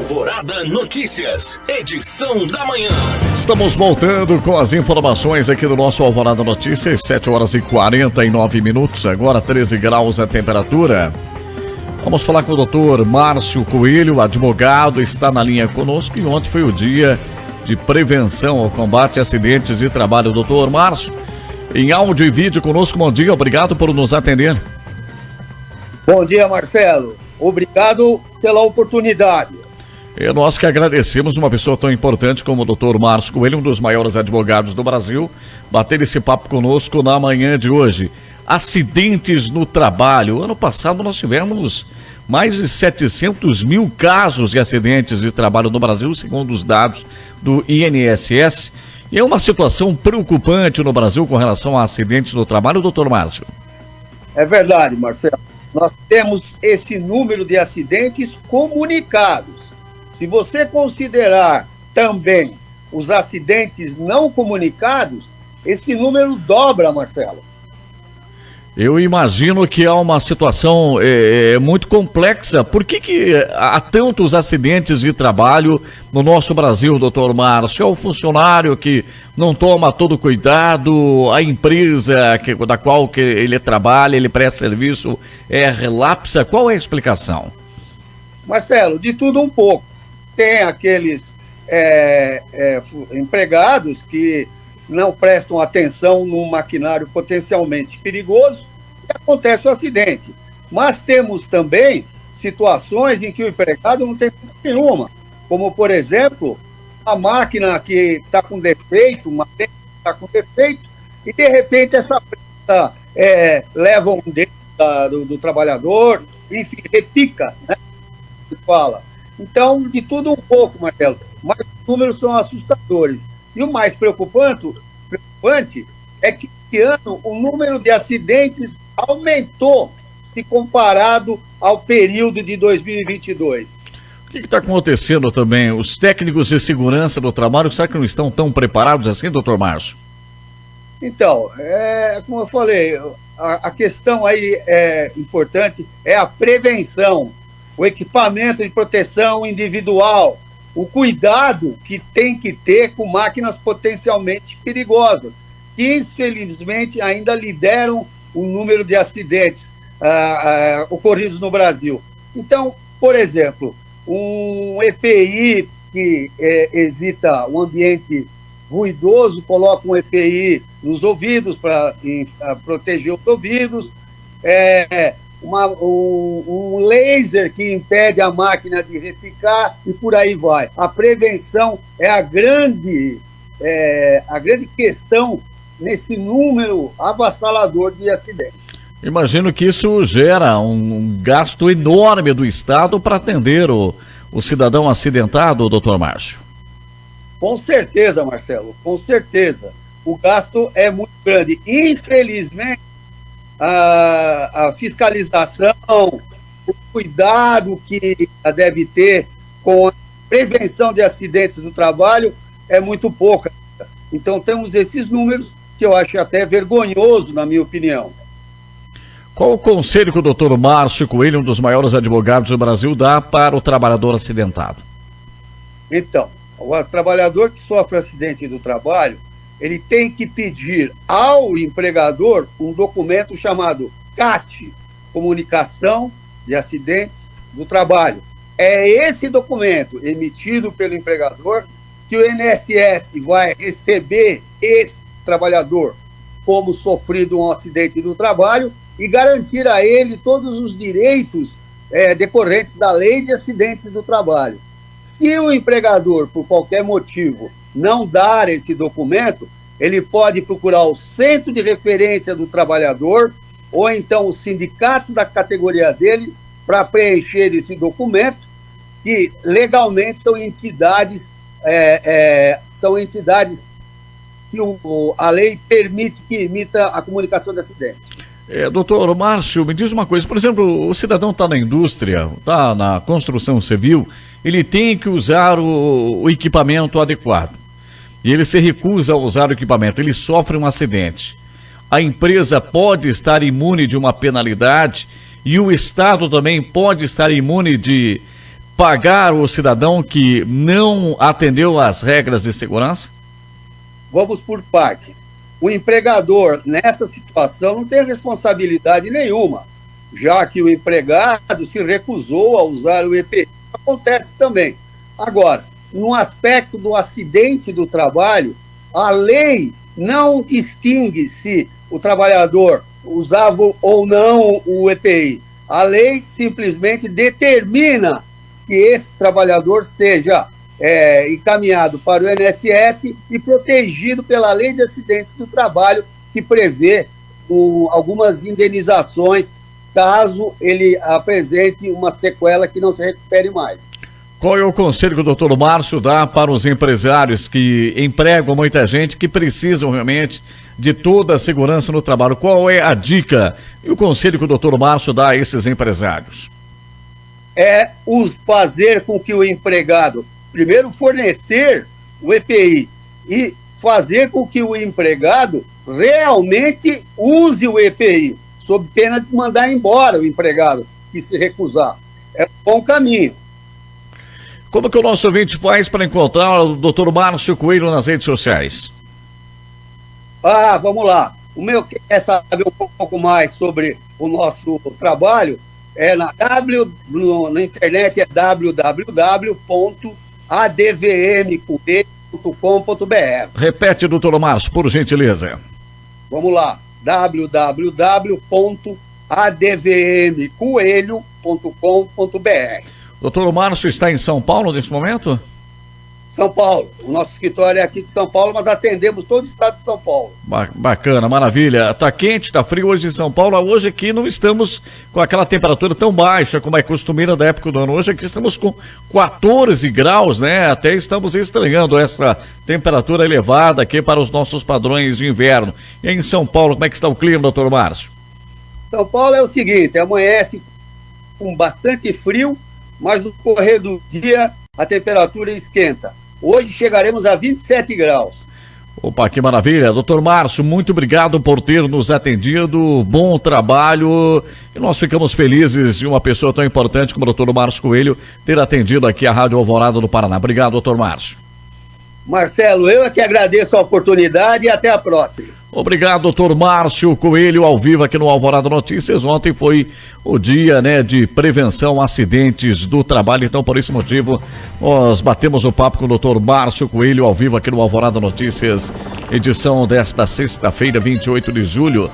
Alvorada Notícias, edição da manhã. Estamos voltando com as informações aqui do nosso Alvorada Notícias, 7 horas e 49 minutos, agora 13 graus a temperatura. Vamos falar com o doutor Márcio Coelho, advogado, está na linha conosco e ontem foi o dia de prevenção ao combate a acidentes de trabalho. Doutor Márcio, em áudio e vídeo conosco, bom dia, obrigado por nos atender. Bom dia, Marcelo. Obrigado pela oportunidade. Nós que agradecemos uma pessoa tão importante como o doutor Márcio Coelho, um dos maiores advogados do Brasil, bater esse papo conosco na manhã de hoje. Acidentes no trabalho. Ano passado nós tivemos mais de 700 mil casos de acidentes de trabalho no Brasil, segundo os dados do INSS. E é uma situação preocupante no Brasil com relação a acidentes no trabalho, doutor Márcio. É verdade, Marcelo. Nós temos esse número de acidentes comunicados. Se você considerar também os acidentes não comunicados, esse número dobra, Marcelo. Eu imagino que há uma situação muito complexa. Por que há tantos acidentes de trabalho no nosso Brasil, doutor Márcio? É o funcionário que não toma todo cuidado, a empresa da qual ele trabalha, ele presta serviço, relapsa? Qual é a explicação? Marcelo, de tudo um pouco. Tem aqueles empregados que não prestam atenção num maquinário potencialmente perigoso e acontece o acidente. Mas temos também situações em que o empregado não tem culpa nenhuma, como, por exemplo, a máquina que está com defeito, uma prensa que está com defeito, e de repente essa prensa leva um dedo do trabalhador, enfim, repica, né? Fala. Então, de tudo um pouco, Marcelo, mas os números são assustadores. E o mais preocupante é que esse ano o número de acidentes aumentou se comparado ao período de 2022. O que está acontecendo também? Os técnicos de segurança do trabalho, será que não estão tão preparados assim, doutor Márcio? Então, como eu falei, a questão aí importante é a prevenção, o equipamento de proteção individual, o cuidado que tem que ter com máquinas potencialmente perigosas, que infelizmente ainda lideram o número de acidentes ocorridos no Brasil. Então, por exemplo, um EPI que evita um ambiente ruidoso, coloca um EPI nos ouvidos para proteger os ouvidos, um laser que impede a máquina de repicar e por aí vai. A prevenção é a grande questão nesse número avassalador de acidentes. Imagino que isso gera um gasto enorme do Estado para atender o cidadão acidentado, doutor Márcio. Com certeza, Marcelo, com certeza. O gasto é muito grande. Infelizmente, a fiscalização, o cuidado que deve ter com a prevenção de acidentes do trabalho é muito pouca. Então temos esses números que eu acho até vergonhoso, na minha opinião. Qual o conselho que o doutor Márcio Coelho, um dos maiores advogados do Brasil, dá para o trabalhador acidentado? Então, o trabalhador que sofre acidente do trabalho, ele tem que pedir ao empregador um documento chamado CAT, Comunicação de Acidentes do Trabalho. É esse documento emitido pelo empregador que o INSS vai receber esse trabalhador como sofrido um acidente do trabalho e garantir a ele todos os direitos decorrentes da Lei de Acidentes do Trabalho. Se o empregador, por qualquer motivo, não dar esse documento, ele pode procurar o Centro de Referência do Trabalhador ou então o sindicato da categoria dele para preencher esse documento, que legalmente são entidades que a lei permite que emita a comunicação de acidente. Doutor Márcio, me diz uma coisa, por exemplo, o cidadão está na indústria, está na construção civil, ele tem que usar o equipamento adequado. E ele se recusa a usar o equipamento, ele sofre um acidente. A empresa pode estar imune de uma penalidade e o Estado também pode estar imune de pagar o cidadão que não atendeu às regras de segurança? Vamos por parte. O empregador, nessa situação, não tem responsabilidade nenhuma, já que o empregado se recusou a usar o EPI. Acontece também. Agora, no aspecto do acidente do trabalho, a lei não distingue se o trabalhador usava ou não o EPI. A lei simplesmente determina que esse trabalhador seja encaminhado para o INSS e protegido pela Lei de Acidentes do Trabalho, que prevê algumas indenizações caso ele apresente uma sequela que não se recupere mais. Qual é o conselho que o doutor Márcio dá para os empresários que empregam muita gente, que precisam realmente de toda a segurança no trabalho? Qual é a dica e o conselho que o doutor Márcio dá a esses empresários? É fazer com que o empregado, primeiro, fornecer o EPI e fazer com que o empregado realmente use o EPI, sob pena de mandar embora o empregado que se recusar. É um bom caminho. Como que o nosso ouvinte faz para encontrar o Dr. Márcio Coelho nas redes sociais? Vamos lá. O meu quer saber um pouco mais sobre o nosso trabalho, na internet é www.advmcoelho.com.br. Repete, doutor Márcio, por gentileza. Vamos lá, www.advmcoelho.com.br. Doutor Márcio está em São Paulo nesse momento? São Paulo. O nosso escritório é aqui de São Paulo, mas atendemos todo o estado de São Paulo. Bacana, maravilha. Tá quente, tá frio hoje em São Paulo. Hoje aqui não estamos com aquela temperatura tão baixa como é costumeira da época do ano. Hoje aqui estamos com 14 graus, né? Até estamos estranhando essa temperatura elevada aqui para os nossos padrões de inverno. E em São Paulo, como é que está o clima, doutor Márcio? São Paulo é o seguinte, amanhece com bastante frio, mas no correr do dia a temperatura esquenta. Hoje chegaremos a 27 graus. Opa, que maravilha. Doutor Márcio, muito obrigado por ter nos atendido. Bom trabalho. E nós ficamos felizes de uma pessoa tão importante como o doutor Márcio Coelho ter atendido aqui a Rádio Alvorada do Paraná. Obrigado, doutor Márcio. Marcelo, eu é que agradeço a oportunidade e até a próxima. Obrigado, doutor Márcio Coelho, ao vivo aqui no Alvorada Notícias. Ontem foi o dia, de prevenção a acidentes do trabalho, então por esse motivo nós batemos o papo com o doutor Márcio Coelho, ao vivo aqui no Alvorada Notícias, edição desta sexta-feira, 28 de julho.